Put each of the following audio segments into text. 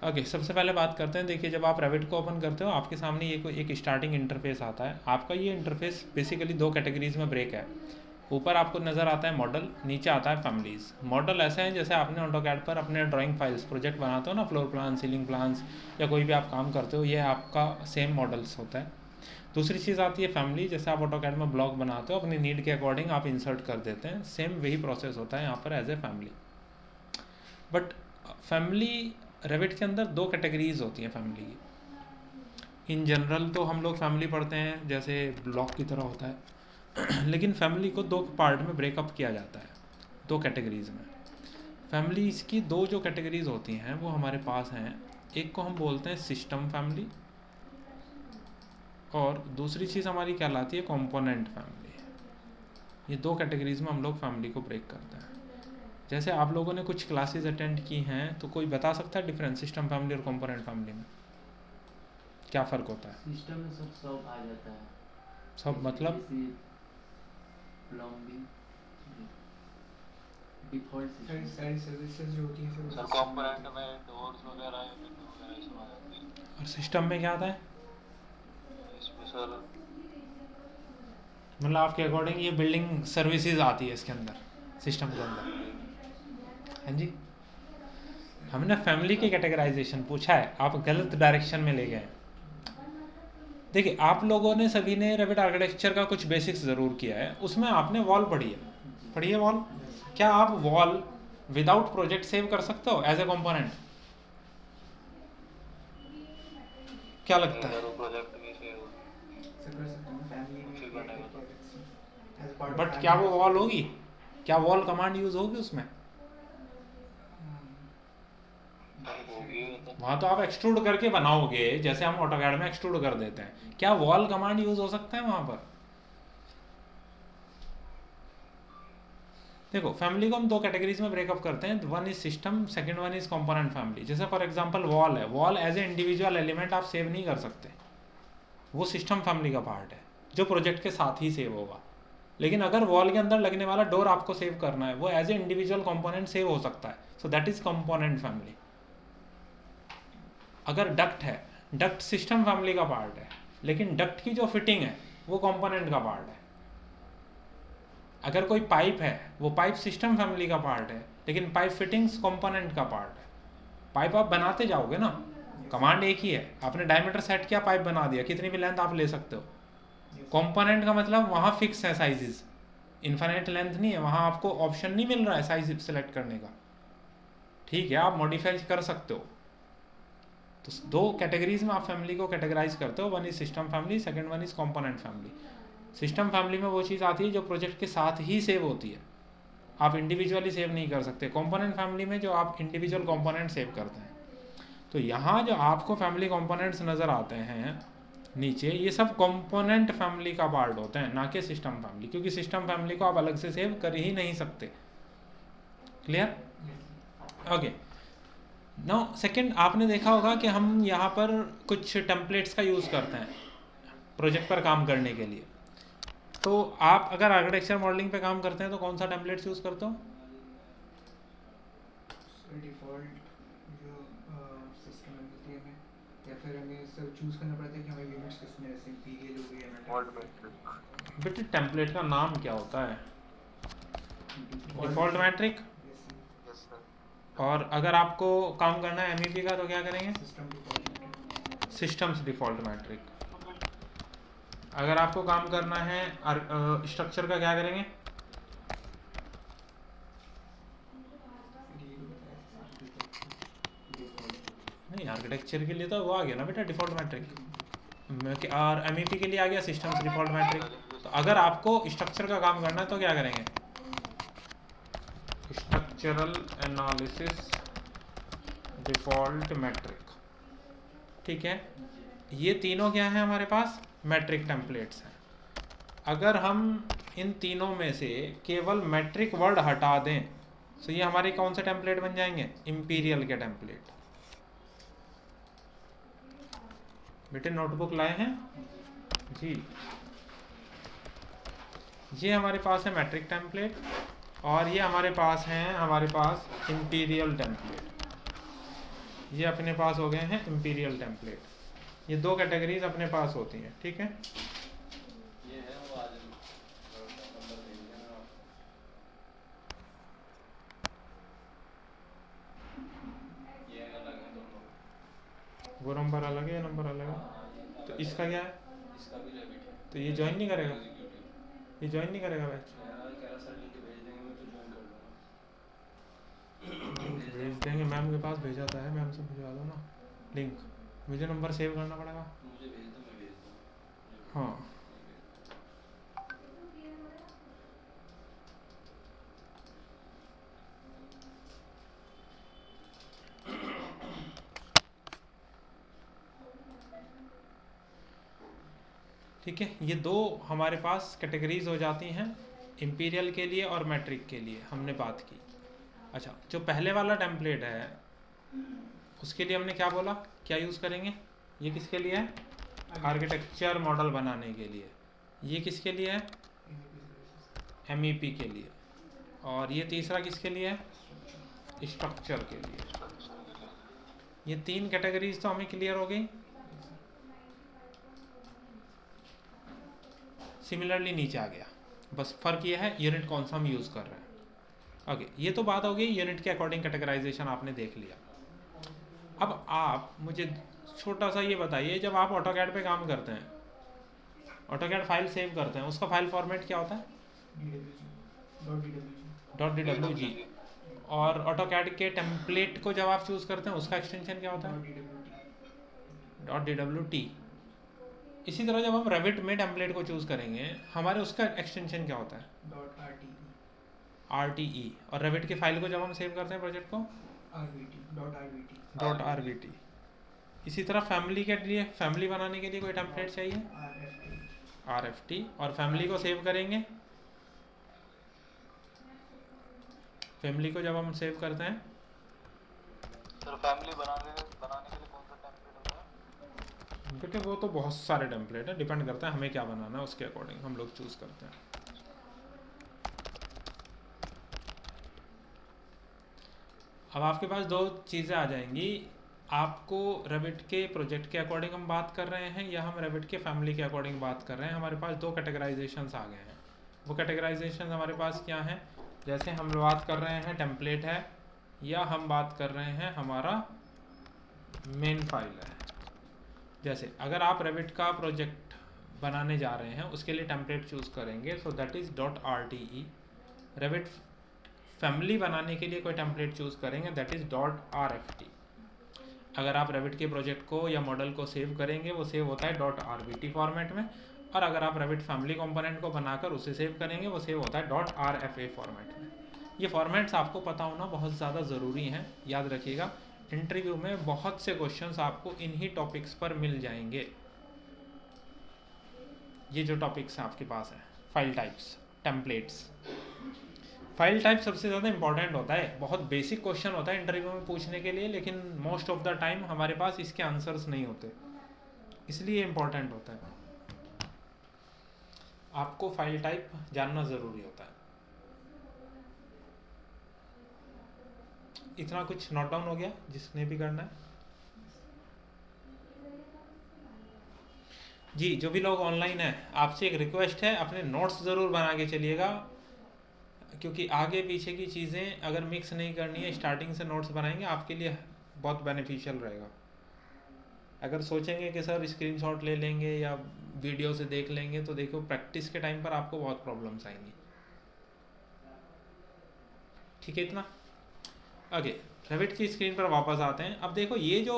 Okay, सबसे पहले बात करते हैं। देखिए, जब आप रेविट को ओपन करते हो आपके सामने ये कोई एक स्टार्टिंग इंटरफेस आता है। आपका ये इंटरफेस बेसिकली दो कैटेगरीज में ब्रेक है। ऊपर आपको नज़र आता है मॉडल, नीचे आता है फैमिलीज़। मॉडल ऐसे हैं जैसे आपने ऑटोकैड पर अपने ड्राइंग फाइल्स प्रोजेक्ट बनाते हो ना, फ्लोर प्लान, सीलिंग प्लान्स या कोई भी आप काम करते हो, ये आपका सेम मॉडल्स होता है। दूसरी चीज़ आती है फैमिली, जैसे आप ऑटोकैड में ब्लॉक बनाते हो, अपनी नीड के अकॉर्डिंग आप इंसर्ट कर देते हैं। सेम वही प्रोसेस होता है यहाँ पर as a family. But family Revit के अंदर दो कैटेगरीज होती हैं फैमिली की। इन जनरल तो हम लोग फैमिली पढ़ते हैं जैसे ब्लॉक की तरह होता है लेकिन फैमिली को दो पार्ट में ब्रेकअप किया जाता है, दो कैटेगरीज में। फैमिलीज़ की दो जो कैटेगरीज होती हैं वो हमारे पास हैं। एक को हम बोलते हैं सिस्टम फैमिली, और दूसरी चीज़ हमारी कहलाती है कंपोनेंट फैमिली। ये दो कैटेगरीज में हम लोग फैमिली को ब्रेक करते हैं। जैसे आप लोगों ने कुछ क्लासेस अटेंड की हैं, तो कोई बता सकता है डिफरेंस सिस्टम फैमिली और कंपोनेंट फैमिली में क्या फ़र्क होता है? सिस्टम में सब आ जाता है। सब मतलब प्लम्बिंग डिफॉल्ट सारी सर्विसेज जो होती हैं सर कंपोनेंट में डोर्स वगैरह विंडो वगैरह सब आ जाती है। और सिस्टम में क्या आता है? इसमें सर मतलब आपके अकॉर्डिंग ये बिल्डिंग सर्विसेज आती है इसके अंदर, सिस्टम के अंदर। हाँ जी, हमने फैमिली की कैटेगराइजेशन पूछा है, आप गलत डायरेक्शन में ले गए हैं। देखिए, आप लोगों ने सभी ने रेविट आर्किटेक्चर का कुछ बेसिक्स ज़रूर किया है, उसमें आपने वॉल पढ़ी है वॉल। क्या आप वॉल विदाउट प्रोजेक्ट सेव कर सकते हो एज ए कंपोनेंट? क्या लगता है? प्रोजेक्ट भी सेव बट क्या वो वॉल होगी? क्या वॉल कमांड यूज होगी उसमें? वहाँ तो आप एक्सट्रूड करके बनाओगे, जैसे हम ऑटोकैड में एक्सट्रूड कर देते हैं। क्या वॉल कमांड यूज हो सकता है वहाँ पर? देखो, फैमिली को हम दो कैटेगरीज में ब्रेकअप करते हैं। One is system, second one is component family. जैसे फॉर एग्जांपल वॉल है, wall as a individual element आप सेव नहीं कर सकते, वो सिस्टम फैमिली का पार्ट है जो प्रोजेक्ट के साथ ही सेव होगा। लेकिन अगर वॉल के अंदर लगने वाला डोर आपको सेव करना है, वो as a individual component save हो सकता है, so that is component family. अगर डक्ट है, डक्ट सिस्टम फैमिली का पार्ट है, लेकिन डक्ट की जो फिटिंग है वो कंपोनेंट का पार्ट है। अगर कोई पाइप है, वो पाइप सिस्टम फैमिली का पार्ट है, लेकिन पाइप फिटिंग्स कंपोनेंट का पार्ट है। पाइप आप बनाते जाओगे ना, कमांड एक ही है, आपने डायमीटर सेट किया, पाइप बना दिया, कितनी भी लेंथ आप ले सकते हो। कंपोनेंट का मतलब वहाँ फिक्स है साइजेस, इन्फिनिट लेंथ नहीं है, वहाँ आपको ऑप्शन नहीं मिल रहा है साइज सेलेक्ट करने का। ठीक है, आप मॉडिफाई कर सकते हो। तो दो कैटेगरीज में आप फैमिली को कैटेगराइज करते हो, one is system family, second one is component family. System family में वो चीज़ आती है जो प्रोजेक्ट के साथ ही सेव होती है, आप इंडिविजुअली सेव नहीं कर सकते। कंपोनेंट फैमिली में जो आप इंडिविजुअल कंपोनेंट सेव करते हैं। तो यहाँ जो आपको फैमिली कंपोनेंट्स नज़र आते हैं नीचे, ये सब कंपोनेंट फैमिली का पार्ट होते हैं, ना कि सिस्टम फैमिली, क्योंकि सिस्टम फैमिली को आप अलग से सेव कर ही नहीं सकते। क्लियर? ओके। नाउ सेकंड, आपने देखा होगा कि हम यहाँ पर कुछ टेम्पलेट्स का यूज़ करते हैं प्रोजेक्ट पर काम करने के लिए। तो आप अगर आर्किटेक्चर मॉडलिंग पे काम करते हैं तो कौन सा टेम्पलेट्स यूज़ करते हो? डिफ़ॉल्ट जो सिस्टम में मिलती है हमें, या फिर हमें सब चूज़ करना पड़ता है कि हमें यूनिट्स किसमें, जैसे इंपीरियल हो गई। बेटे टेम्पलेट का नाम क्या होता है? Default metric. और अगर आपको काम करना है MEP का तो क्या करेंगे? Systems default metric. अगर आपको काम करना है स्ट्रक्चर का, क्या करेंगे? नहीं, आर्किटेक्चर के लिए तो वो आ गया ना बेटा डिफ़ॉल्ट मैट्रिक, और MEP के लिए आ गया सिस्टम्स डिफ़ॉल्ट मैट्रिक। तो अगर आपको स्ट्रक्चर का काम करना है तो क्या करेंगे? Structural analysis default metric. ठीक है, ये तीनों क्या है हमारे पास? मैट्रिक टेम्पलेट्स हैं। अगर हम इन तीनों में से केवल मैट्रिक वर्ड हटा दें तो ये हमारे कौन से टेम्पलेट बन जाएंगे? इंपीरियल के टेम्पलेट। बेटे नोटबुक लाए हैं जी? ये हमारे पास है मैट्रिक टेम्पलेट, और ये हमारे पास इंपीरियल टेम्पलेट। ये अपने पास हो गए हैं इम्पीरियल टेम्पलेट। ये दो कैटेगरीज अपने पास होती हैं, ठीक है। ये है वो आज नंबर भेज देना आप। ये अलग है दोनों। वो नंबर अलग है, ये नंबर अलग है। तो इसका क्या है? इसका भी रेबिट है। तो ये ज्वाइन नहीं करेगा, एग्जीक्यूटिव ये ज्वाइन नहीं करेगा बैच। कह रहा सर लिंक भेज देंगे मैं तो ज्वाइन कर लूँगा। भेज देंगे, मैम के पास भेजा था है, मैम से भिजवा दो ना लिंक। मुझे नंबर सेव करना पड़ेगा। मुझे भेज दो, मैं भेज दूँ। हाँ ठीक है। ये दो हमारे पास कैटेगरीज हो जाती हैं, इम्पीरियल के लिए और मैट्रिक के लिए हमने बात की। अच्छा, जो पहले वाला टेम्पलेट है उसके लिए हमने क्या बोला, क्या यूज़ करेंगे? ये किसके लिए है? आर्किटेक्चर मॉडल बनाने के लिए। ये किसके लिए है? MEP के लिए। और ये तीसरा किसके लिए है? स्ट्रक्चर के लिए। ये तीन कैटेगरीज तो हमें क्लियर हो गई। सिमिलरली नीचे आ गया, बस फ़र्क ये है यूनिट कौन सा हम यूज़ कर रहे हैं। ओके, ये तो बात हो गई यूनिट के अकॉर्डिंग कैटेगराइजेशन आपने देख लिया। अब आप मुझे छोटा सा ये बताइए, जब आप ऑटोकैड पे काम करते हैं, ऑटोकैड फाइल सेव करते हैं, उसका फाइल फॉर्मेट क्या होता है? .dwg। और ऑटोकैड के टेम्पलेट को जब आप चूज़ करते हैं उसका एक्सटेंशन क्या होता है? .dwt। इसी तरह जब हम रेविट में टेम्पलेट को चूज़ करेंगे हमारे उसका एक्सटेंशन क्या होता है? .rte। और रेविट की फाइल को जब हम सेव करते हैं प्रोजेक्ट को .rvt। इसी तरह फैमिली के लिए, फैमिली बनाने के लिए कोई टेम्पलेट चाहिए? RFT। और फैमिली को सेव करेंगे, फैमिली को जब हम सेव करते हैं सर फैमिली बनाने के लिए कौन सा टेम्पलेट होता है? क्योंकि वो तो बहुत सारे टेम्पलेट है, डिपेंड करता है हमें क्या बनाना है, उसके अकॉर्डिंग हम लोग चूज़ करते हैं। अब आपके पास दो चीज़ें आ जाएंगी, आपको रेविट के प्रोजेक्ट के अकॉर्डिंग हम बात कर रहे हैं या हम रेविट के फैमिली के अकॉर्डिंग बात कर रहे हैं। हमारे पास दो कैटेगराइजेशंस आ गए हैं। वो कैटेगराइजेशन हमारे पास क्या हैं? जैसे हम बात कर रहे हैं टेम्पलेट है, या हम बात कर रहे हैं हमारा मेन फाइल है। जैसे अगर आप रेविट का प्रोजेक्ट बनाने जा रहे हैं उसके लिए टेम्पलेट चूज़ करेंगे, so that is .rte। Revit family बनाने के लिए कोई टेम्पलेट चूज़ करेंगे, दैट इज़ .rft। अगर आप रेविट के प्रोजेक्ट को या मॉडल को सेव करेंगे वो सेव होता है .rbt फॉर्मेट में। और अगर आप रेविट फैमिली कंपोनेंट को बनाकर उसे सेव करेंगे वो सेव होता है .rfa फॉर्मेट में। ये फॉर्मेट्स आपको पता होना बहुत ज़्यादा ज़रूरी हैं, याद रखिएगा। इंटरव्यू में बहुत से क्वेश्चंस आपको इन्हीं टॉपिक्स पर मिल जाएंगे। ये जो टॉपिक्स हैं आपके पास हैं, file types, templates. File type सबसे ज़्यादा इंपॉर्टेंट होता है, बहुत बेसिक क्वेश्चन होता है इंटरव्यू में पूछने के लिए, लेकिन मोस्ट ऑफ द टाइम हमारे पास इसके आंसर्स नहीं होते, इसलिए इम्पॉर्टेंट होता है। आपको फाइल टाइप जानना ज़रूरी होता है। इतना कुछ नोट डाउन हो गया जिसने भी करना है? जी, जो भी लोग ऑनलाइन हैं आपसे एक रिक्वेस्ट है, अपने नोट्स ज़रूर बना के चलिएगा, क्योंकि आगे पीछे की चीज़ें अगर मिक्स नहीं करनी है, स्टार्टिंग से नोट्स बनाएंगे आपके लिए बहुत बेनिफिशियल रहेगा। अगर सोचेंगे कि सर स्क्रीनशॉट ले लेंगे या वीडियो से देख लेंगे, तो देखो प्रैक्टिस के टाइम पर आपको बहुत प्रॉब्लम्स आएंगी। ठीक है इतना? ओके, रेविट की स्क्रीन पर वापस आते हैं। अब देखो ये जो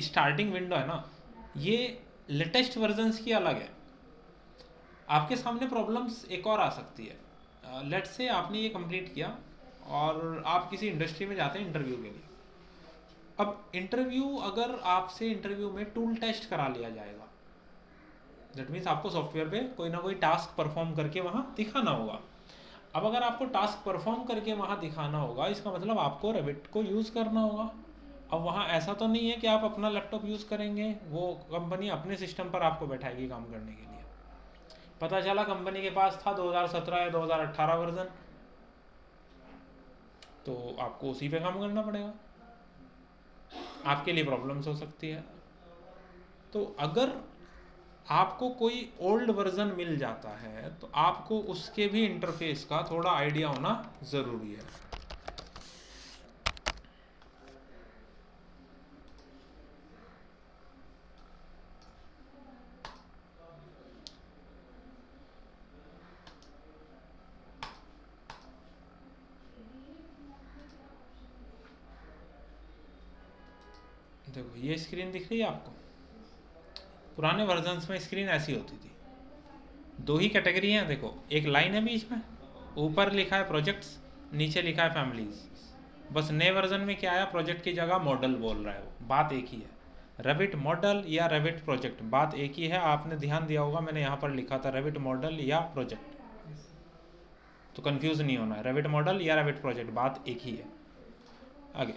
स्टार्टिंग विंडो है ना, ये लेटेस्ट वर्जन्स की अलग है। आपके सामने प्रॉब्लम्स एक और आ सकती है। लेट्स से आपने ये कंप्लीट किया और आप किसी इंडस्ट्री में जाते हैं इंटरव्यू के लिए। अब इंटरव्यू, अगर आपसे इंटरव्यू में टूल टेस्ट करा लिया जाएगा, दैट मीन्स आपको सॉफ्टवेयर पे कोई ना कोई टास्क परफॉर्म करके वहाँ दिखाना होगा। अब अगर आपको टास्क परफॉर्म करके वहाँ दिखाना होगा, इसका मतलब आपको रेविट को यूज़ करना होगा। अब वहाँ ऐसा तो नहीं है कि आप अपना लैपटॉप यूज़ करेंगे, वो कंपनी अपने सिस्टम पर आपको बैठाएगी काम करने के लिए। पता चला कंपनी के पास था 2017 या 2018 वर्जन, तो आपको उसी पे काम करना पड़ेगा। आपके लिए प्रॉब्लम्स हो सकती है। तो अगर आपको कोई ओल्ड वर्जन मिल जाता है तो आपको उसके भी इंटरफेस का थोड़ा आइडिया होना ज़रूरी है। देखो ये स्क्रीन दिख रही है आपको। पुराने वर्जन्स में स्क्रीन ऐसी होती थी। दो ही कैटेगरी हैं, देखो एक लाइन है बीच में, ऊपर लिखा है प्रोजेक्ट्स, नीचे लिखा है फैमिलीज। बस नए वर्जन में क्या आया, प्रोजेक्ट की जगह मॉडल बोल रहा है, वो बात एक ही है। रेविट मॉडल या रेविट प्रोजेक्ट बात एक ही है। आपने ध्यान दिया होगा मैंने यहाँ पर लिखा था रेविट मॉडल या प्रोजेक्ट, तो कंफ्यूज नहीं होना है। रेविट मॉडल या रेविट प्रोजेक्ट बात एक ही है। आगे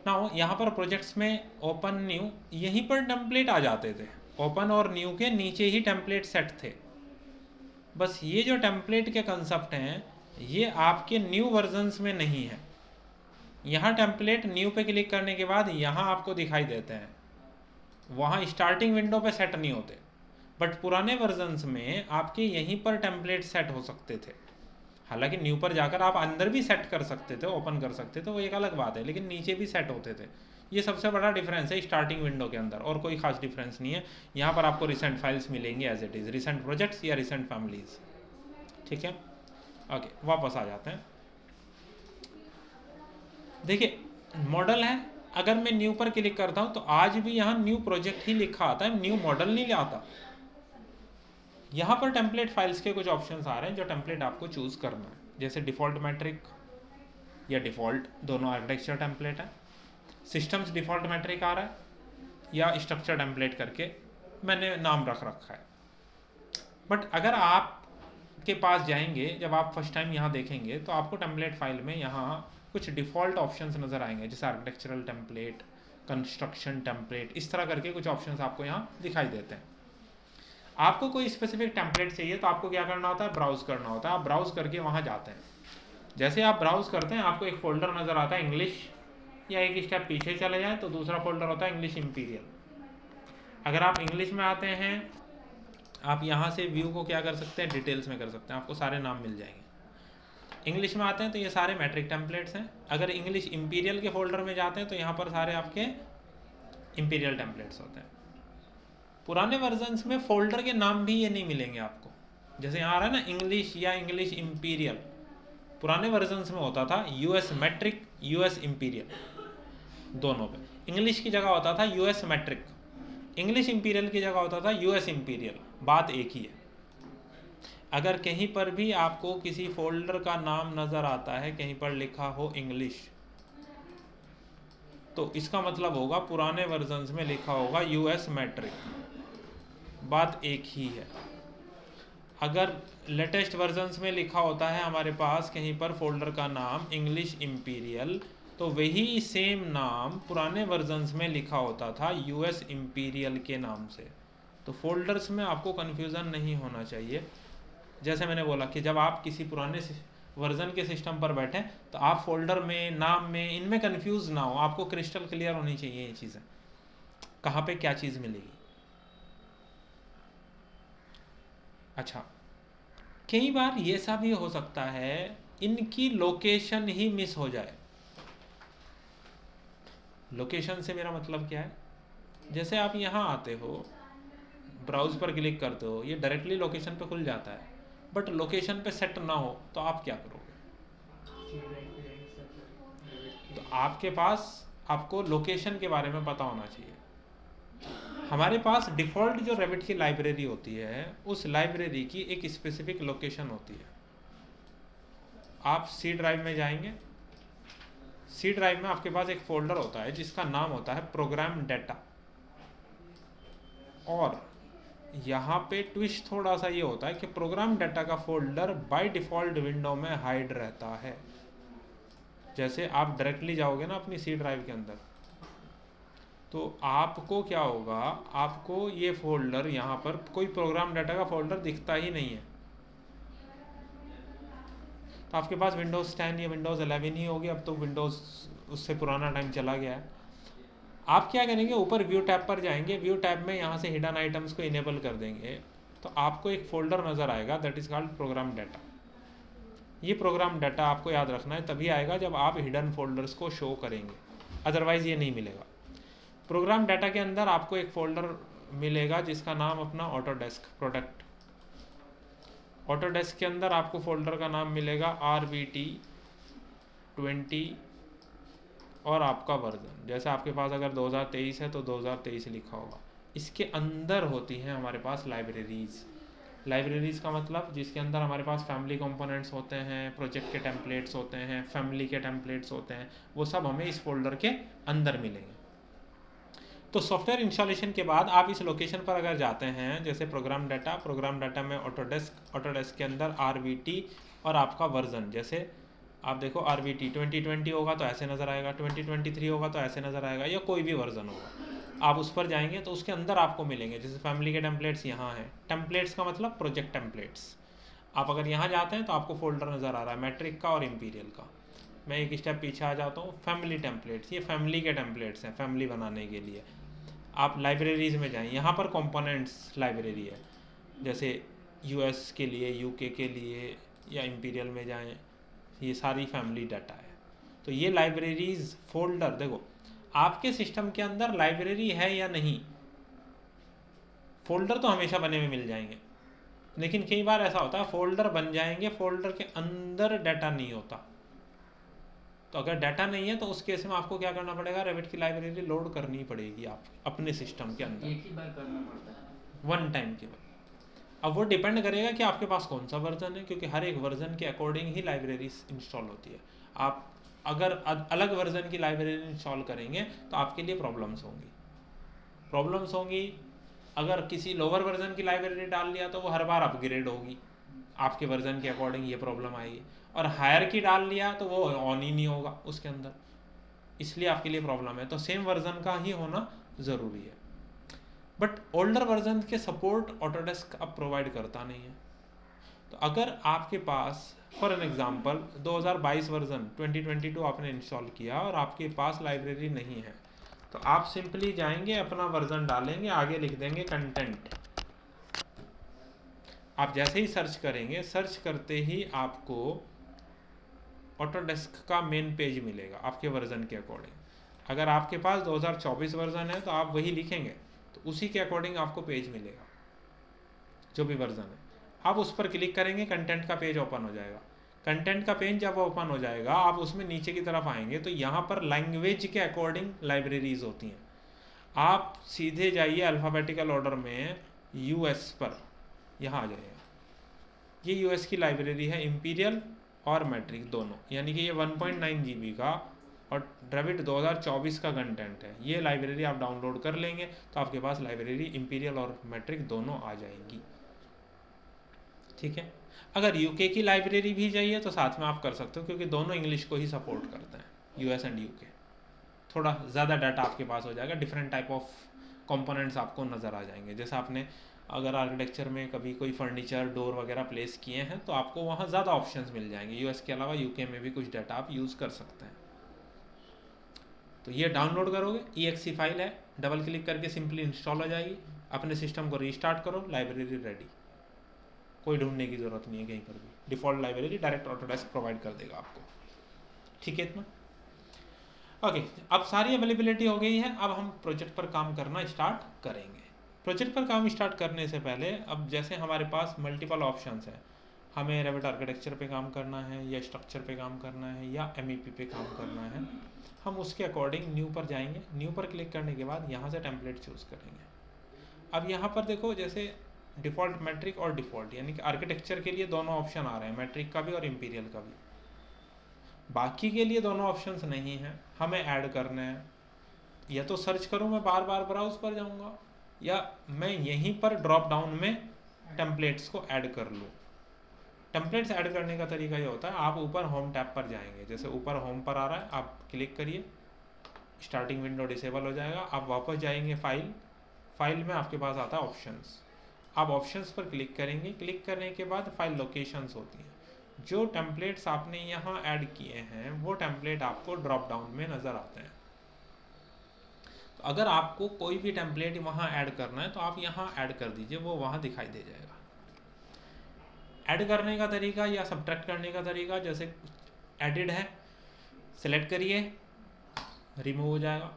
ना यहाँ पर प्रोजेक्ट्स में ओपन न्यू, यहीं पर टेम्पलेट आ जाते थे। ओपन और न्यू के नीचे ही टेम्पलेट सेट थे। बस ये जो टेम्पलेट के कंसेप्ट हैं ये आपके न्यू वर्जन्स में नहीं है। यहाँ टेम्पलेट न्यू पे क्लिक करने के बाद यहाँ आपको दिखाई देते हैं, वहाँ स्टार्टिंग विंडो पे सेट नहीं होते। बट पुराने वर्जन्स में आपके यहीं पर टेम्पलेट सेट हो सकते थे। हालांकि न्यू पर जाकर आप अंदर भी सेट कर सकते थे, ओपन कर सकते थे, वो एक अलग बात है, लेकिन नीचे भी सेट होते थे। ये सबसे बड़ा डिफरेंस है स्टार्टिंग विंडो के अंदर, और कोई खास डिफरेंस नहीं है। यहाँ पर आपको रिसेंट फाइल्स मिलेंगी as it is, recent projects या रिसेंट फैमिलीज। ठीक है, ओके वापस आ जाते हैं। देखिए मॉडल है, अगर मैं न्यू पर क्लिक करता हूँ तो आज भी यहाँ न्यू प्रोजेक्ट ही लिखा आता है, न्यू मॉडल नहीं आता। यहाँ पर टेम्पलेट फाइल्स के कुछ ऑप्शंस आ रहे हैं जो टेम्पलेट आपको चूज़ करना है, जैसे डिफ़ॉल्ट मैट्रिक या डिफ़ॉल्ट, दोनों आर्किटेक्चर टेम्पलेट है। सिस्टम्स डिफ़ॉल्ट मैट्रिक आ रहा है या स्ट्रक्चर टेम्पलेट करके मैंने नाम रख रखा है। बट अगर आप के पास जाएंगे, जब आप फर्स्ट टाइम यहाँ देखेंगे तो आपको टेम्पलेट फाइल में यहाँ कुछ डिफ़ॉल्ट ऑप्शंस नज़र आएंगे, जैसे आर्किटेक्चरल टेम्पलेट, कंस्ट्रक्शन टेम्पलेट, इस तरह करके कुछ ऑप्शंस आपको यहाँ दिखाई देते हैं। आपको कोई स्पेसिफिक टेम्पलेट चाहिए तो आपको क्या करना होता है, ब्राउज करना होता है। आप ब्राउज करके वहाँ जाते हैं। जैसे आप ब्राउज करते हैं आपको एक फ़ोल्डर नज़र आता है इंग्लिश, या एक स्टेप पीछे चले जाएँ तो दूसरा फोल्डर होता है इंग्लिश इंपीरियल। अगर आप इंग्लिश में आते हैं, आप यहाँ से व्यू को क्या कर सकते हैं, डिटेल्स में कर सकते हैं, आपको सारे नाम मिल जाएंगे। इंग्लिश में आते हैं तो ये सारे मैट्रिक टेम्पलेट्स हैं। अगर इंग्लिश इंपीरियल के फोल्डर में जाते हैं तो यहाँ पर सारे आपके इंपीरियल टेम्पलेट्स होते हैं। पुराने वर्जन्स में फोल्डर के नाम भी ये नहीं मिलेंगे आपको, जैसे यहाँ आ रहा है ना इंग्लिश या इंग्लिश इंपीरियल। पुराने वर्जन्स में होता था यूएस मैट्रिक, यूएस इंपीरियल, दोनों पे इंग्लिश की जगह होता था यूएस मैट्रिक, इंग्लिश इंपीरियल की जगह होता था यूएस इंपीरियल, बात एक ही है। अगर कहीं पर भी आपको किसी फोल्डर का नाम नज़र आता है, कहीं पर लिखा हो इंग्लिश, तो इसका मतलब होगा पुराने वर्जन्स में लिखा होगा यूएस मैट्रिक, बात एक ही है। अगर लेटेस्ट वर्जन्स में लिखा होता है हमारे पास कहीं पर फोल्डर का नाम इंग्लिश इंपीरियल, तो वही सेम नाम पुराने वर्जन्स में लिखा होता था यूएस इंपीरियल के नाम से। तो फोल्डर्स में आपको कन्फ्यूज़न नहीं होना चाहिए। जैसे मैंने बोला कि जब आप किसी पुराने वर्जन के सिस्टम पर बैठें तो आप फोल्डर में, नाम में, इनमें कंफ्यूज ना हो। आपको क्रिस्टल क्लियर होनी चाहिए ये चीज़ें, कहाँ पे क्या चीज़ मिलेगी। अच्छा, कई बार ये सा भी हो सकता है इनकी लोकेशन ही मिस हो जाए। लोकेशन से मेरा मतलब क्या है, जैसे आप यहाँ आते हो, ब्राउज पर क्लिक करते हो, ये डायरेक्टली लोकेशन पे खुल जाता है, बट लोकेशन पे सेट ना हो तो आप क्या करोगे। तो आपके पास, आपको लोकेशन के बारे में पता होना चाहिए। हमारे पास डिफ़ॉल्ट जो रेविट की लाइब्रेरी होती है, उस लाइब्रेरी की एक स्पेसिफिक लोकेशन होती है। आप सी ड्राइव में जाएंगे, सी ड्राइव में आपके पास एक फ़ोल्डर होता है जिसका नाम होता है प्रोग्राम डेटा। और यहाँ पे ट्विस्ट थोड़ा सा ये होता है कि प्रोग्राम डेटा का फोल्डर बाय डिफ़ॉल्ट विंडो में हाइड रहता है। जैसे आप डायरेक्टली जाओगे ना अपनी सी ड्राइव के अंदर, तो आपको क्या होगा, आपको ये फोल्डर, यहाँ पर कोई प्रोग्राम डेटा का फोल्डर दिखता ही नहीं है। तो आपके पास विंडोज़ 10 या विंडोज़ 11 ही होगी, अब तो विंडोज़ उससे पुराना टाइम चला गया है। आप क्या करेंगे, ऊपर व्यू टैब पर जाएंगे, व्यू टैब में यहाँ से हिडन आइटम्स को इनेबल कर देंगे, तो आपको एक फोल्डर नज़र आएगा that is called programme data. ये प्रोग्राम डाटा आपको याद रखना है, तभी आएगा जब आप हिडन फोल्डर्स को शो करेंगे, अदरवाइज़ ये नहीं मिलेगा। प्रोग्राम डाटा के अंदर आपको एक फोल्डर मिलेगा जिसका नाम अपना ऑटोडेस्क प्रोडक्ट। ऑटोडेस्क के अंदर आपको फोल्डर का नाम मिलेगा RBT20 और आपका वर्जन, जैसे आपके पास अगर 2023 है तो 2023 लिखा होगा। इसके अंदर होती हैं हमारे पास लाइब्रेरीज़। लाइब्रेरीज़ का मतलब जिसके अंदर हमारे पास फैमिली कंपोनेंट्स होते हैं, प्रोजेक्ट के टेम्पलेट्स होते हैं, फैमिली के टेम्पलेट्स होते हैं, वो सब हमें इस फोल्डर के अंदर मिलेंगे। तो सॉफ्टवेयर इंस्टॉलेशन के बाद आप इस लोकेशन पर अगर जाते हैं, जैसे प्रोग्राम डाटा में ऑटोडेस्क के अंदर RBT और आपका वर्जन, जैसे आप देखो RBT 2020 होगा तो ऐसे नज़र आएगा, 2023 होगा तो ऐसे नज़र आएगा, या कोई भी वर्जन होगा। आप उस पर जाएंगे तो उसके अंदर आपको मिलेंगे, जैसे फैमिली के टेम्पलेट्स यहाँ हैं। टेम्पलेट्स का मतलब प्रोजेक्ट टेम्पलेट्स। आप अगर यहाँ जाते हैं तो आपको फोल्डर नज़र आ रहा है मैट्रिक का और इम्पीरियल का। मैं एक स्टेप पीछे आ जाता हूँ, फैमिली टेम्पलेट्स, ये फैमिली के टेम्पलेट्स हैं फैमिली बनाने के लिए। आप लाइब्रेरीज़ में जाएं, यहाँ पर कंपोनेंट्स लाइब्रेरी है, जैसे US के लिए, UK के लिए, या इम्पीरियल में जाएं, ये सारी फैमिली डाटा है। तो ये लाइब्रेरीज़ फोल्डर, देखो आपके सिस्टम के अंदर लाइब्रेरी है या नहीं, फोल्डर तो हमेशा बने हुए मिल जाएंगे, लेकिन कई बार ऐसा होता है फोल्डर बन जाएंगे, फोल्डर के अंदर डाटा नहीं होता। तो अगर डाटा नहीं है तो उस केस में आपको क्या करना पड़ेगा, रेविट की लाइब्रेरी लोड करनी पड़ेगी आप अपने सिस्टम के अंदर, एक ही बार करना पड़ता है, वन टाइम केवल। अब वो डिपेंड करेगा कि आपके पास कौन सा वर्जन है, क्योंकि हर एक वर्जन के अकॉर्डिंग ही लाइब्रेरी इंस्टॉल होती है। आप अगर अलग वर्जन की लाइब्रेरी इंस्टॉल करेंगे तो आपके लिए प्रॉब्लम्स होंगी। अगर किसी लोअर वर्जन की लाइब्रेरी डाल लिया तो वो हर बार अपग्रेड होगी, आपके वर्जन के अकॉर्डिंग ये प्रॉब्लम आएगी। और हायर की डाल लिया तो वो ऑन ही नहीं होगा उसके अंदर, इसलिए आपके लिए प्रॉब्लम है। तो सेम वर्जन का ही होना ज़रूरी है। बट ओल्डर वर्जन के सपोर्ट ऑटोडेस्क अब प्रोवाइड करता नहीं है। तो अगर आपके पास फॉर एन एग्जांपल 2022 वर्जन 2022 आपने इंस्टॉल किया और आपके पास लाइब्रेरी नहीं है, तो आप सिंपली जाएंगे, अपना वर्जन डालेंगे, आगे लिख देंगे कंटेंट। आप जैसे ही सर्च करेंगे, सर्च करते ही आपको ऑटोडेस्क का मेन पेज मिलेगा आपके वर्जन के अकॉर्डिंग। अगर आपके पास 2024 वर्जन है तो आप वही लिखेंगे, तो उसी के अकॉर्डिंग आपको पेज मिलेगा जो भी वर्जन है। आप उस पर क्लिक करेंगे, कंटेंट का पेज ओपन हो जाएगा। कंटेंट का पेज जब ओपन हो जाएगा, आप उसमें नीचे की तरफ आएंगे तो यहाँ पर लैंग्वेज के अकॉर्डिंग लाइब्रेरीज होती हैं। आप सीधे जाइए अल्फ़ाबेटिकल ऑर्डर में US पर, यहाँ आ जाइएगा। ये US की लाइब्रेरी है, इम्पीरियल और मैट्रिक दोनों, यानी कि ये 1.9 GB का और रेविट 2024 का कंटेंट है। ये लाइब्रेरी आप डाउनलोड कर लेंगे तो आपके पास लाइब्रेरी इम्पीरियल और मैट्रिक दोनों आ जाएंगी। ठीक है। अगर UK की लाइब्रेरी भी चाहिए तो साथ में आप कर सकते हो, क्योंकि दोनों इंग्लिश को ही सपोर्ट करते हैं, US एंड UK। थोड़ा ज़्यादा डाटा आपके पास हो जाएगा, डिफरेंट टाइप ऑफ कंपोनेंट्स आपको नज़र आ जाएंगे। जैसे आपने अगर आर्किटेक्चर में कभी कोई फर्नीचर, डोर वगैरह प्लेस किए हैं तो आपको वहाँ ज़्यादा ऑप्शंस मिल जाएंगे। US के अलावा UK में भी कुछ डाटा आप यूज़ कर सकते हैं। तो ये डाउनलोड करोगे, EXE फाइल है, डबल क्लिक करके सिंपली इंस्टॉल हो जाएगी। अपने सिस्टम को रीस्टार्ट करो, लाइब्रेरी रेडी, कोई ढूंढने की ज़रूरत नहीं है कहीं पर भी। Default library direct Autodesk provide कर देगा आपको। ठीक है इतना? ओके, अब सारी अवेलेबिलिटी हो गई है। अब हम प्रोजेक्ट पर काम करना स्टार्ट करेंगे। प्रोजेक्ट पर काम स्टार्ट करने से पहले, अब जैसे हमारे पास मल्टीपल ऑप्शंस हैं, हमें रेविट आर्किटेक्चर पे काम करना है या स्ट्रक्चर पे काम करना है या MEP पे काम करना है, हम उसके अकॉर्डिंग न्यू पर जाएंगे। न्यू पर क्लिक करने के बाद यहाँ से टेम्पलेट चूज़ करेंगे। अब यहाँ पर देखो, जैसे डिफ़ॉल्ट मैट्रिक और डिफ़ॉल्ट, यानी कि आर्किटेक्चर के लिए दोनों ऑप्शन आ रहे हैं, मैट्रिक का भी और इम्पीरियल का भी। बाकी के लिए दोनों ऑप्शंस नहीं हैं, हमें ऐड करने हैं। या तो सर्च करूँ, मैं बार बार ब्राउज पर जाऊँगा, या मैं यहीं पर ड्रॉप डाउन में टेम्पलेट्स को ऐड कर लूँ। टेम्पलेट्स ऐड करने का तरीका ये होता है, आप ऊपर होम टैब पर जाएंगे, जैसे ऊपर होम पर आ रहा है, आप क्लिक करिए, स्टार्टिंग विंडो डिसेबल हो जाएगा। आप वापस जाएंगे फाइल में आपके पास आता है ऑप्शंस। आप ऑप्शंस पर क्लिक करेंगे, क्लिक करने के बाद फाइल लोकेशंस होती हैं। जो टेम्पलेट्स आपने यहाँ ऐड किए हैं वो टेम्पलेट आपको ड्रॉप डाउन में नज़र आते हैं। तो अगर आपको कोई भी टेम्पलेट वहाँ ऐड करना है तो आप यहाँ ऐड कर दीजिए, वो वहाँ दिखाई दे जाएगा। ऐड करने का तरीका या सब्ट्रैक्ट करने का तरीका, जैसे एडिड है, सेलेक्ट करिए, रिमूव हो जाएगा।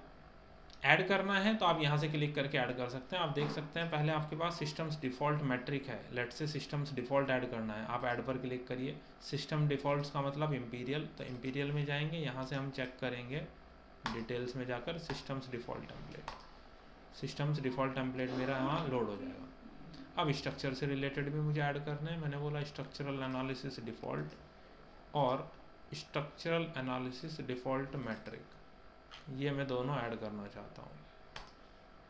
ऐड करना है तो आप यहाँ से क्लिक करके ऐड कर सकते हैं। आप देख सकते हैं पहले आपके पास सिस्टम्स डिफ़ॉल्ट मैट्रिक है, लेट से सिस्टम्स डिफ़ॉल्ट ऐड करना है, आप ऐड पर क्लिक करिए। सिस्टम डिफ़ॉल्ट्स का मतलब इम्पीरियल, तो इम्पीरियल में जाएंगे, यहाँ से हम चेक करेंगे डिटेल्स में जाकर systems default template. Systems default template मेरा यहाँ लोड हो जाएगा। अब स्ट्रक्चर से रिलेटेड भी मुझे ऐड करना है, मैंने बोला स्ट्रक्चरल एनालिसिस डिफ़ॉल्ट और स्ट्रक्चरल एनालिसिस डिफ़ॉल्ट मैट्रिक, ये मैं दोनों ऐड करना चाहता हूँ।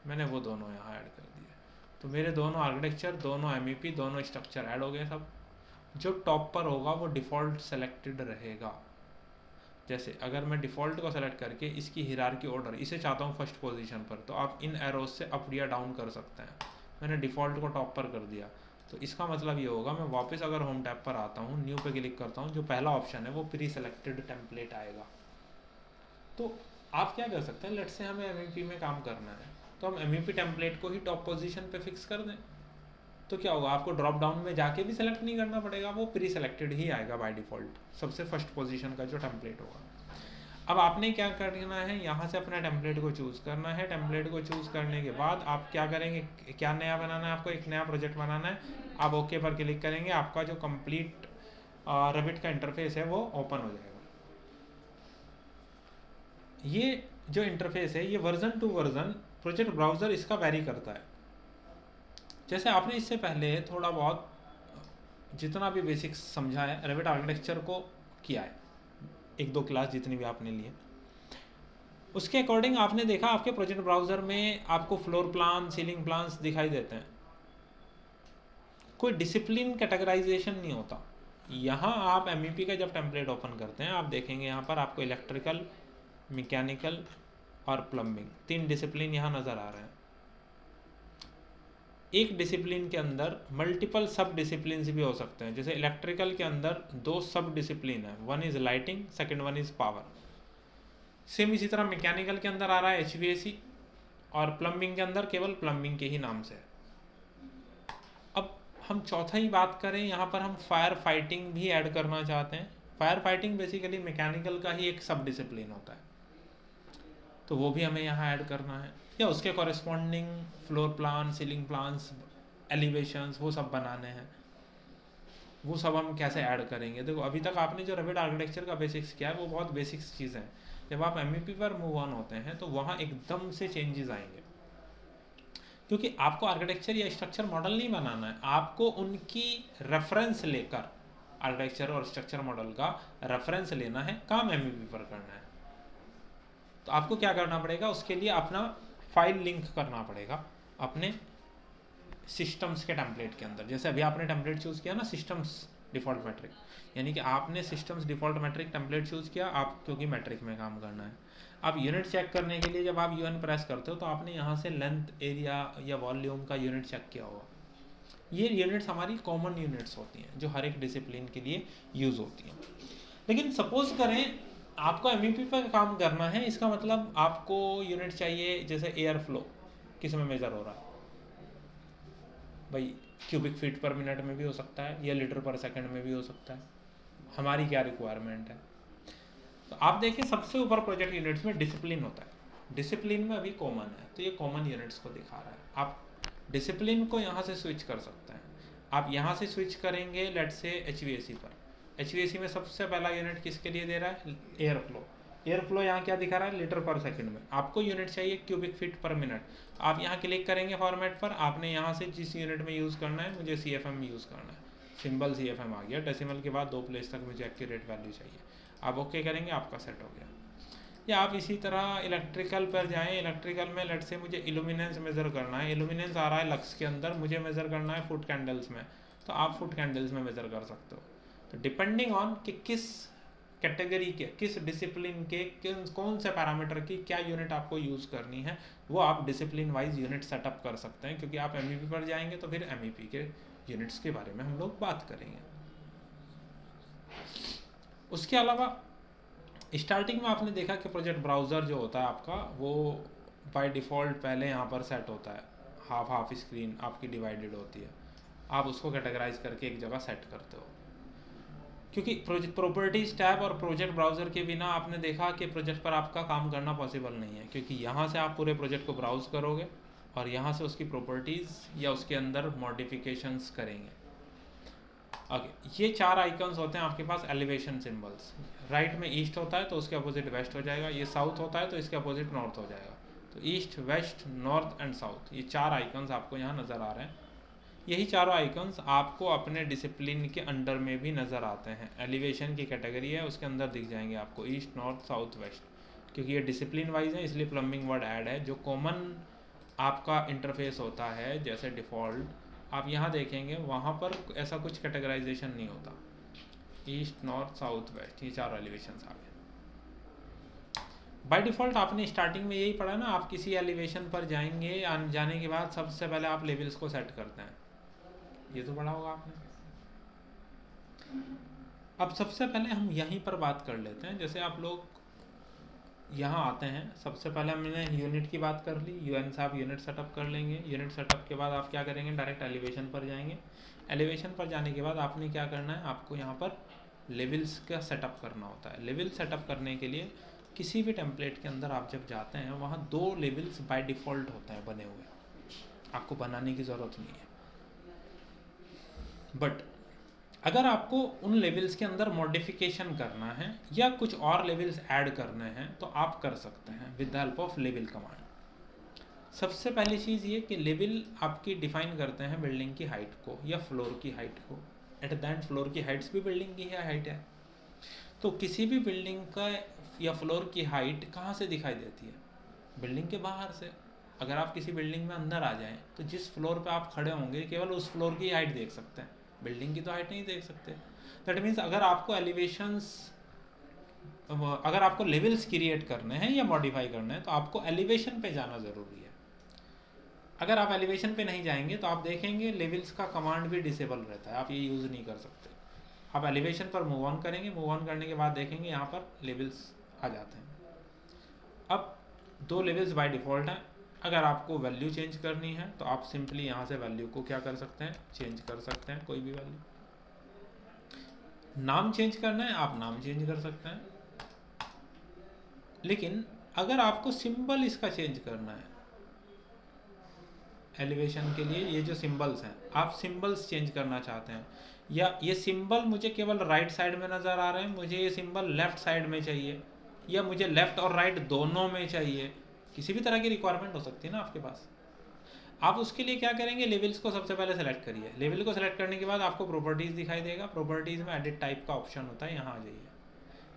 मैंने वो दोनों यहाँ ऐड कर दिए, तो मेरे दोनों आर्किटेक्चर, दोनों MEP, दोनों स्ट्रक्चर ऐड हो गए सब। जो टॉप पर होगा वो डिफ़ॉल्ट सेलेक्टेड रहेगा। जैसे अगर मैं डिफ़ॉल्ट को सेलेक्ट करके इसकी हिरार्की ऑर्डर इसे चाहता हूँ फर्स्ट पोजीशन पर, तो आप इन एरोज से अप या डाउन कर सकते हैं। मैंने डिफ़ॉल्ट को टॉप पर कर दिया, तो इसका मतलब ये होगा मैं वापस अगर होम टैब पर आता हूँ, न्यू पे क्लिक करता हूँ, जो पहला ऑप्शन है वो प्री सेलेक्टेड टेम्पलेट आएगा। तो आप क्या कर सकते हैं, लेट से हमें MEP में काम करना है तो हम MEP टेम्पलेट को ही टॉप पोजीशन पे फिक्स कर दें, तो क्या होगा, आपको ड्रॉप डाउन में जाके भी सेलेक्ट नहीं करना पड़ेगा, वो प्री सेलेक्टेड ही आएगा बाय डिफ़ॉल्ट, सबसे फर्स्ट पोजीशन का जो टेम्पलेट होगा। अब आपने क्या करना है, यहाँ से अपना टेम्पलेट को चूज़ करना है। टेम्पलेट को चूज़ करने के बाद आप क्या करेंगे, क्या नया बनाना है आपको, एक नया प्रोजेक्ट बनाना है। आप ओके पर क्लिक करेंगे, आपका जो कंप्लीट रेविट का इंटरफेस है वो ओपन हो जाएगा। ये जो इंटरफेस है ये version two version project browser इसका वैरी करता है। जैसे आपने इससे पहले थोड़ा बहुत जितना भी बेसिक्स समझा है रेविट आर्किटेक्चर को किया है, एक दो क्लास जितनी भी आपने लिए, उसके अकॉर्डिंग आपने देखा आपके प्रोजेक्ट ब्राउज़र में आपको फ्लोर प्लान, सीलिंग प्लान्स दिखाई देते हैं। कोई डिसिप्लिन कैटेगराइजेशन नहीं होता। यहाँ आप MEP का जब टेम्पलेट ओपन करते हैं, आप देखेंगे यहाँ पर आपको इलेक्ट्रिकल, मैकेनिकल और प्लम्बिंग, 3 डिसिप्लिन यहाँ नज़र आ रहे हैं। एक डिसिप्लिन के अंदर मल्टीपल सब डिसिप्लिन भी हो सकते हैं। जैसे इलेक्ट्रिकल के अंदर 2 सब डिसिप्लिन है, one is lighting, second one is power. Same इसी तरह मैकेनिकल के अंदर आ रहा है HVAC, और प्लम्बिंग के अंदर केवल प्लम्बिंग के ही नाम से है। अब हम चौथा ही बात करें, यहाँ पर हम फायर फाइटिंग भी ऐड करना चाहते हैं। फायर फाइटिंग बेसिकली मैकेनिकल का ही एक सब डिसिप्लिन होता है, तो वो भी हमें यहाँ ऐड करना है, या उसके corresponding floor plan, ceiling plans, elevations वो सब बनाने हैं। वो सब हम कैसे ऐड करेंगे, देखो अभी तक आपने जो रेविट आर्किटेक्चर का बेसिक्स किया है वो बहुत बेसिक्स चीज़ है। जब आप MEP पर मूव ऑन होते हैं तो वहाँ एकदम से चेंजेस आएंगे, क्योंकि आपको आर्किटेक्चर या स्ट्रक्चर मॉडल नहीं बनाना है, आपको उनकी रेफरेंस लेकर आर्किटेक्चर और स्ट्रक्चर मॉडल का रेफरेंस लेना है, काम MEP पर करना है। तो आपको क्या करना पड़ेगा, उसके लिए अपना फाइल लिंक करना पड़ेगा अपने सिस्टम्स के टेम्पलेट के अंदर। जैसे अभी आपने टेम्पलेट चूज़ किया ना, सिस्टम्स डिफ़ॉल्ट मैट्रिक, यानी कि आपने systems default metric template choose किया, आप क्योंकि मैट्रिक में काम करना है। अब यूनिट चेक करने के लिए जब आप UN प्रेस करते हो तो आपने यहाँ से लेंथ, एरिया या वॉल्यूम का यूनिट चेक किया होगा। ये यूनिट्स हमारी कॉमन यूनिट्स होती हैं जो हर एक डिसिप्लिन के लिए यूज़ होती हैं। लेकिन सपोज करें आपको MEP पर काम करना है, इसका मतलब आपको यूनिट चाहिए, जैसे एयर फ्लो किस में मेज़र हो रहा है, भाई क्यूबिक फीट पर मिनट में भी हो सकता है या लीटर पर सेकंड में भी हो सकता है, हमारी क्या रिक्वायरमेंट है। तो आप देखिए सबसे ऊपर प्रोजेक्ट यूनिट्स में डिसिप्लिन होता है, डिसिप्लिन में अभी कॉमन है, तो ये कॉमन यूनिट्स को दिखा रहा है। आप डिसिप्लिन को यहाँ से स्विच कर सकते हैं। आप यहाँ से स्विच करेंगे लेट से HVAC पर, HVAC में सबसे पहला यूनिट किसके लिए दे रहा है, एयर फ्लो। एयर फ्लो यहाँ क्या दिखा रहा है, लीटर पर सेकंड में। आपको यूनिट चाहिए क्यूबिक फीट पर मिनट, आप यहाँ क्लिक करेंगे फॉर्मेट पर, आपने यहाँ से जिस यूनिट में यूज़ करना है, मुझे CFM में यूज़ करना है, सिंबल CFM आ गया, डेसिमल के बाद 2 प्लेस तक मुझे एक्यूरेट वैल्यू चाहिए, आप ओके करेंगे, आपका सेट हो गया। या आप इसी तरह इलेक्ट्रिकल पर जाएँ, इलेक्ट्रिकल में लेट से मुझे इल्यूमिनेंस मेज़र करना है, इल्यूमिनेंस आ रहा है लक्स के अंदर, मुझे मेज़र करना है फुट कैंडल्स में, तो आप फुट कैंडल्स में मेज़र कर सकते हो। तो डिपेंडिंग ऑन कि किस कैटेगरी के, किस डिसिप्लिन के कौन से पैरामीटर की क्या यूनिट आपको यूज़ करनी है, वो आप डिसिप्लिन वाइज यूनिट सेटअप कर सकते हैं। क्योंकि आप MEP पर जाएंगे तो फिर MEP के यूनिट्स के बारे में हम लोग बात करेंगे। उसके अलावा स्टार्टिंग में आपने देखा कि प्रोजेक्ट ब्राउज़र जो होता है आपका, वो बाय डिफ़ॉल्ट पहले यहाँ पर सेट होता है, हाफ हाफ स्क्रीन आपकी डिवाइडेड होती है, आप उसको कैटेगराइज करके एक जगह सेट करते हो। क्योंकि प्रोजेक्ट प्रॉपर्टीज टैब और प्रोजेक्ट ब्राउज़र के बिना आपने देखा कि प्रोजेक्ट पर आपका काम करना पॉसिबल नहीं है, क्योंकि यहाँ से आप पूरे प्रोजेक्ट को ब्राउज़ करोगे और यहाँ से उसकी प्रॉपर्टीज़ या उसके अंदर मॉडिफिकेशंस करेंगे। ओके, ये 4 आइकन्स होते हैं आपके पास एलिवेशन सिंबल्स। राइट में ईस्ट होता है तो उसके अपोजिट वेस्ट हो जाएगा, ये साउथ होता है तो इसके अपोजिट नॉर्थ हो जाएगा। तो east, west, north and south, ये 4 आइकन्स आपको यहाँ नज़र आ रहे हैं। यही चारों आइकन्स आपको अपने डिसिप्लिन के अंडर में भी नज़र आते हैं। एलिवेशन की कैटेगरी है, उसके अंदर दिख जाएंगे आपको ईस्ट, नॉर्थ, साउथ, वेस्ट। क्योंकि ये डिसिप्लिन वाइज है इसलिए प्लम्बिंग वर्ड ऐड है। जो कॉमन आपका इंटरफेस होता है जैसे डिफ़ॉल्ट, आप यहाँ देखेंगे वहाँ पर ऐसा कुछ कैटेगराइजेशन नहीं होता। ईस्ट, नॉर्थ, साउथ, वेस्ट, ये 4 एलिवेशंस आ गए। बाय डिफ़ॉल्ट आपने स्टार्टिंग में यही पढ़ा ना, आप किसी एलिवेशन पर जाएंगे, जाने के बाद सबसे पहले आप लेवल्स को सेट करते हैं, ये तो पढ़ा होगा आपने। अब सबसे पहले हम यहीं पर बात कर लेते हैं। जैसे आप लोग यहाँ आते हैं, सबसे पहले हमने यूनिट की बात कर ली, यूएन से आप यूनिट सेटअप कर लेंगे। यूनिट सेटअप के बाद आप क्या करेंगे, डायरेक्ट एलिवेशन पर जाएंगे। एलिवेशन पर जाने के बाद आपने क्या करना है, आपको यहाँ पर लेवल्स का सेटअप करना होता है। लेवल सेटअप करने के लिए किसी भी टेम्पलेट के अंदर आप जब जाते हैं, वहाँ 2 लेवल्स बाय डिफ़ॉल्ट होते हैं बने हुए, आपको बनाने की ज़रूरत नहीं है। बट अगर आपको उन लेवल्स के अंदर मॉडिफिकेशन करना है या कुछ और लेवल्स ऐड करने हैं तो आप कर सकते हैं with the help of level command. सबसे पहली चीज़ ये कि लेवल आपकी डिफाइन करते हैं बिल्डिंग की हाइट को या फ्लोर की हाइट को। एट द एंड फ्लोर की हाइट्स भी बिल्डिंग की हाइट है। तो किसी भी बिल्डिंग का या फ्लोर की हाइट कहाँ से दिखाई देती है, बिल्डिंग के बाहर से। अगर आप किसी बिल्डिंग में अंदर आ जाएं तो जिस फ्लोर पे आप खड़े होंगे केवल उस फ्लोर की हाइट देख सकते हैं, बिल्डिंग की तो हाइट नहीं देख सकते। दैट मीन्स अगर आपको अगर आपको लेवल्स क्रिएट करने हैं या मॉडिफाई करने हैं तो आपको एलिवेशन पे जाना ज़रूरी है। अगर आप एलिवेशन पे नहीं जाएंगे तो आप देखेंगे लेवल्स का कमांड भी डिसेबल रहता है, आप ये यूज़ नहीं कर सकते। आप एलिवेशन पर मूव ऑन करेंगे, मूव ऑन करने के बाद देखेंगे यहाँ पर लेवल्स आ जाते हैं। अब 2 लेवल्स बाय डिफ़ॉल्ट हैं। अगर आपको वैल्यू चेंज करनी है तो आप सिंपली यहाँ से वैल्यू को क्या कर सकते हैं, चेंज कर सकते हैं, कोई भी वैल्यू। नाम चेंज करना है आप नाम चेंज कर सकते हैं। लेकिन अगर आपको सिंबल इसका चेंज करना है एलिवेशन के लिए, ये जो सिंबल्स हैं आप सिंबल्स चेंज करना चाहते हैं, या ये सिंबल मुझे केवल राइट साइड में नज़र आ रहे हैं, मुझे ये सिंबल लेफ़्ट साइड में चाहिए, या मुझे लेफ़्ट और राइट दोनों में चाहिए, किसी भी तरह की रिक्वायरमेंट हो सकती है ना आपके पास। आप उसके लिए क्या करेंगे, लेवल्स को सबसे पहले सेलेक्ट करिए। लेवल को सेलेक्ट करने के बाद आपको प्रॉपर्टीज़ दिखाई देगा। प्रॉपर्टीज़ में एडिट टाइप का ऑप्शन होता है, यहाँ आ जाइए।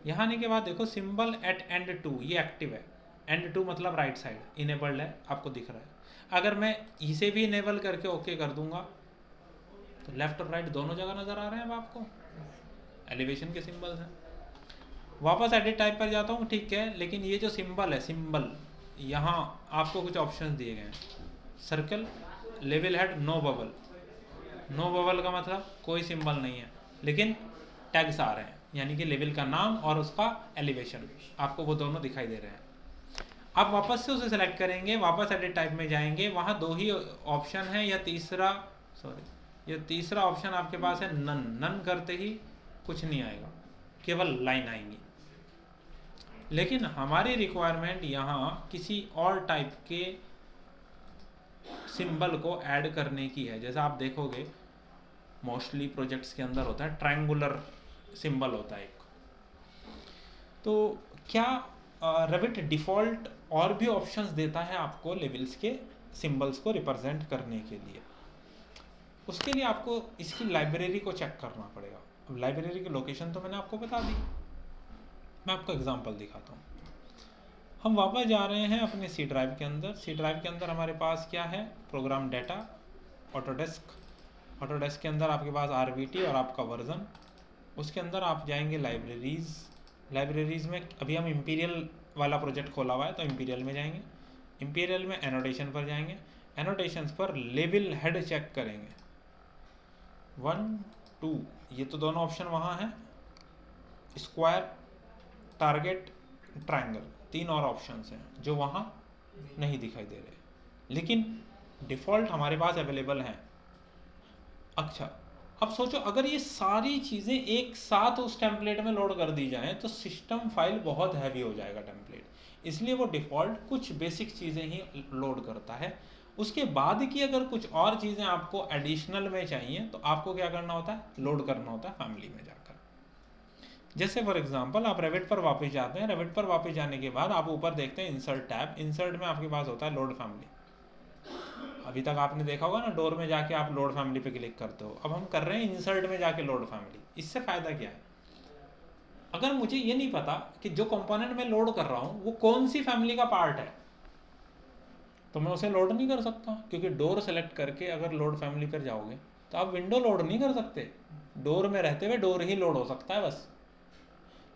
यहाँ आने के बाद देखो सिंबल एट एंड टू, ये एक्टिव है। एंड टू मतलब राइट साइड, इनेबल्ड है, आपको दिख रहा है। अगर मैं इसे भी इनेबल करके ओके कर दूंगा तो लेफ्ट और राइट दोनों जगह नज़र आ रहे हैं अब आपको, एलिवेशन के सिंबल्स हैं। वापस एडिट टाइप पर जाता हूँ, ठीक है, लेकिन ये जो सिंबल है, सिंबल यहाँ आपको कुछ ऑप्शंस दिए गए हैं। Circle, level head, no bubble. No bubble का मतलब कोई सिंबल नहीं है लेकिन टैग्स आ रहे हैं, यानी कि लेवल का नाम और उसका एलिवेशन, आपको वो दोनों दिखाई दे रहे हैं। आप वापस से उसे सेलेक्ट करेंगे, वापस एडिट टाइप में जाएंगे, वहाँ 2 ही ऑप्शन है, या तीसरा ऑप्शन आपके पास है नन। नन करते ही कुछ नहीं आएगा, केवल लाइन आएंगी। लेकिन हमारी रिक्वायरमेंट यहाँ किसी और टाइप के सिंबल को ऐड करने की है। जैसा आप देखोगे मोस्टली प्रोजेक्ट्स के अंदर होता है ट्रायंगुलर सिंबल होता है एक। तो क्या रेविट डिफ़ॉल्ट और भी ऑप्शंस देता है आपको लेवल्स के सिंबल्स को रिप्रेजेंट करने के लिए। उसके लिए आपको इसकी लाइब्रेरी को चेक करना पड़ेगा। अब लाइब्रेरी की लोकेशन तो मैंने आपको बता दी, मैं आपको एग्जांपल दिखाता हूँ। हम वापस जा रहे हैं अपने सी ड्राइव के अंदर। सी ड्राइव के अंदर हमारे पास क्या है, प्रोग्राम डेटा, ऑटोडेस्क। ऑटोडेस्क के अंदर आपके पास RBT और आपका वर्जन। उसके अंदर आप जाएंगे लाइब्रेरीज़। लाइब्रेरीज़ में अभी हम इम्पीरियल वाला प्रोजेक्ट खोला हुआ है तो इम्पीरियल में जाएंगे। इम्पीरियल में एनोटेशन पर जाएंगे। एनोटेशंस पर लेवल हेड चेक करेंगे, 1 2, ये तो दोनों ऑप्शन वहाँ हैं। स्क्वायर, टारगेट, ट्रायंगल, 3 और ऑप्शंस हैं जो वहाँ नहीं दिखाई दे रहे, लेकिन डिफ़ॉल्ट हमारे पास अवेलेबल हैं। अच्छा, अब सोचो अगर ये सारी चीज़ें एक साथ उस टेम्पलेट में लोड कर दी जाएं तो सिस्टम फाइल बहुत हैवी हो जाएगा टेम्पलेट, इसलिए वो डिफ़ॉल्ट कुछ बेसिक चीज़ें ही लोड करता है। उसके बाद की अगर कुछ और चीज़ें आपको एडिशनल में चाहिए तो आपको क्या करना होता है, लोड करना होता है फैमिली में जाकर। जैसे फॉर एग्जांपल आप रेविट पर वापस जाते हैं, रेविट पर वापस जाने के बाद आप ऊपर देखते हैं इंसर्ट टैब, इंसर्ट में आपके पास होता है लोड फैमिली। अभी तक आपने देखा होगा ना, डोर में जाके आप लोड फैमिली पे क्लिक करते हो, अब हम कर रहे हैं इंसर्ट में जाके लोड फैमिली। इससे फ़ायदा क्या है, अगर मुझे ये नहीं पता कि जो कंपोनेंट मैं लोड कर रहा हूँ वो कौन सी फैमिली का पार्ट है तो मैं उसे लोड नहीं कर सकता, क्योंकि डोर सेलेक्ट करके अगर लोड फैमिली पर जाओगे तो आप विंडो लोड नहीं कर सकते, डोर में रहते हुए डोर ही लोड हो सकता है बस।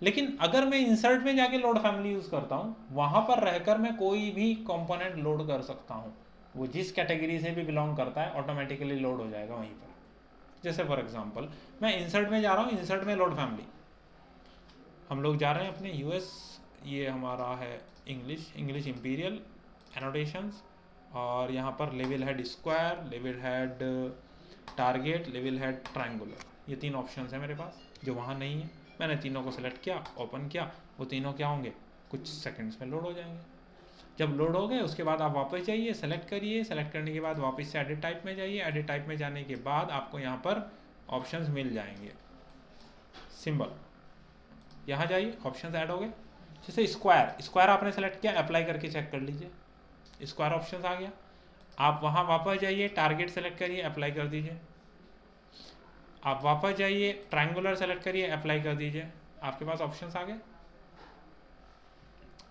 लेकिन अगर मैं इंसर्ट में जाके लोड फैमिली यूज़ करता हूँ, वहाँ पर रहकर मैं कोई भी कंपोनेंट लोड कर सकता हूँ, वो जिस कैटेगरी से भी बिलोंग करता है ऑटोमेटिकली लोड हो जाएगा वहीं पर। जैसे फॉर एग्जांपल मैं इंसर्ट में जा रहा हूँ, इंसर्ट में लोड फैमिली, हम लोग जा रहे हैं अपने यूएस, ये हमारा है इंग्लिश इंपीरियल एनोटेशंस, और यहाँ पर level head square, level head target, level head triangular, ये 3 ऑप्शंस हैं मेरे पास जो वहाँ नहीं है। मैंने तीनों को सिलेक्ट किया, ओपन किया, वो तीनों क्या होंगे, कुछ सेकंड्स में लोड हो जाएंगे। जब लोड हो गए उसके बाद आप वापस जाइए, सेलेक्ट करिए, सेलेक्ट करने के बाद वापस से एडिट टाइप में जाइए, एडिट टाइप में जाने के बाद आपको यहाँ पर ऑप्शंस मिल जाएंगे। सिंबल, यहाँ जाइए, ऑप्शंस ऐड हो गए। जैसे स्क्वायर आपने सेलेक्ट किया, अप्लाई करके चेक कर लीजिए, स्क्वायर ऑप्शंस आ गया। आप वहाँ वापस जाइए, टारगेट सेलेक्ट करिए, अप्लाई कर दीजिए। आप वापस जाइए, ट्रायंगुलर सेलेक्ट करिए, अप्लाई कर दीजिए, आपके पास ऑप्शंस आ गए।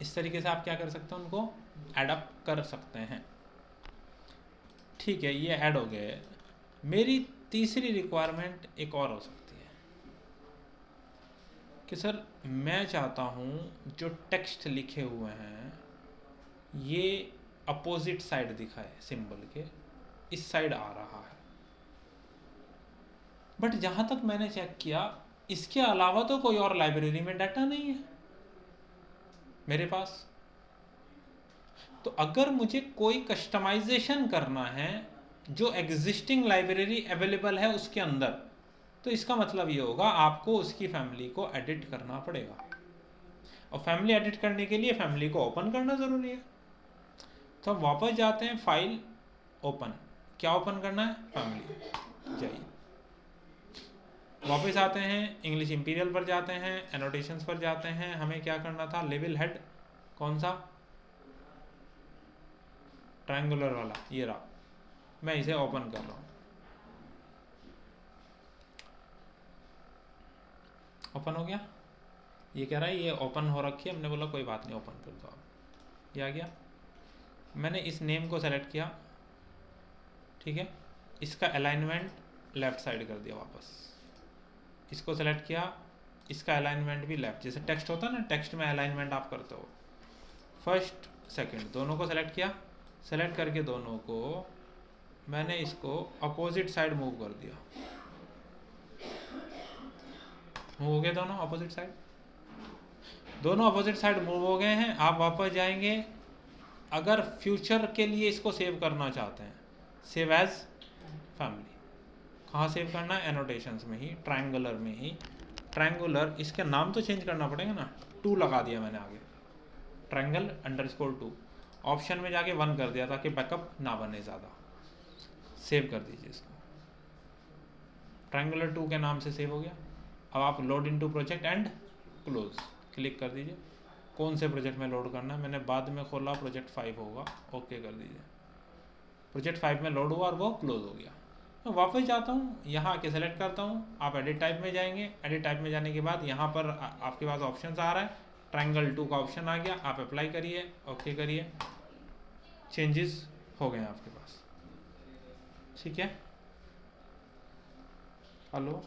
इस तरीके से आप क्या कर सकते हैं, उनको एडअप कर सकते हैं। ठीक है, ये ऐड हो गए। मेरी तीसरी रिक्वायरमेंट एक और हो सकती है कि सर मैं चाहता हूँ जो टेक्स्ट लिखे हुए हैं ये अपोजिट साइड दिखाए, सिंबल के इस साइड आ रहा है, बट जहाँ तक मैंने चेक किया इसके अलावा तो कोई और लाइब्रेरी में डाटा नहीं है मेरे पास। तो अगर मुझे कोई कस्टमाइजेशन करना है जो एग्जिस्टिंग लाइब्रेरी अवेलेबल है उसके अंदर, तो इसका मतलब ये होगा आपको उसकी फैमिली को एडिट करना पड़ेगा, और फैमिली एडिट करने के लिए फैमिली को ओपन करना ज़रूरी है। तो हम वापस जाते हैं, फाइल ओपन, क्या ओपन करना है, फैमिली, जाइए वापस आते हैं, इंग्लिश इंपीरियल पर जाते हैं, एनोटेशंस पर जाते हैं, हमें क्या करना था, लेवल हेड कौन सा, ट्रायंगुलर वाला, ये रहा, मैं इसे ओपन कर रहा हूँ, ओपन हो गया। ये कह रहा है ये ओपन हो रखी है, हमने बोला कोई बात नहीं ओपन कर दो आप, ये आ गया। मैंने इस नेम को सेलेक्ट किया, ठीक है, इसका अलाइनमेंट लेफ्ट साइड कर दिया वापस, इसको सेलेक्ट किया, इसका अलाइनमेंट भी लेफ्ट, जैसे टेक्स्ट होता है ना, टेक्स्ट में अलाइनमेंट आप करते हो, फर्स्ट सेकंड दोनों को सेलेक्ट किया, सेलेक्ट करके दोनों को मैंने इसको अपोजिट साइड मूव कर दिया, मूव हो गए दोनों अपोजिट साइड, दोनों अपोजिट साइड मूव हो गए हैं। आप वापस जाएंगे, अगर फ्यूचर के लिए इसको सेव करना चाहते हैं, सेव एज फैमिली, कहाँ सेव करना है, एनोटेशंस में ही, ट्रायंगुलर में ही, ट्रायंगुलर, इसका नाम तो चेंज करना पड़ेगा ना, 2 लगा दिया मैंने आगे, ट्रायंगल _2, ऑप्शन में जाके 1 कर दिया ताकि बैकअप ना बने ज़्यादा। सेव कर दीजिए इसको, ट्रायंगुलर 2 के नाम से सेव हो गया। अब आप load into project and close click कर दीजिए, कौन से प्रोजेक्ट में लोड करना है, मैंने बाद में खोला, प्रोजेक्ट 5 होगा, ओके कर दीजिए, प्रोजेक्ट 5 में लोड हुआ और वो क्लोज हो गया। मैं वापस जाता हूँ, यहाँ आके सेलेक्ट करता हूँ, आप एडिट टाइप में जाएंगे, एडिट टाइप में जाने के बाद यहाँ पर आपके पास ऑप्शन आ रहा है, ट्रायंगल 2 का ऑप्शन आ गया, आप अप्लाई करिए, ओके करिए, चेंजेस हो गए आपके पास, ठीक है। हेलो।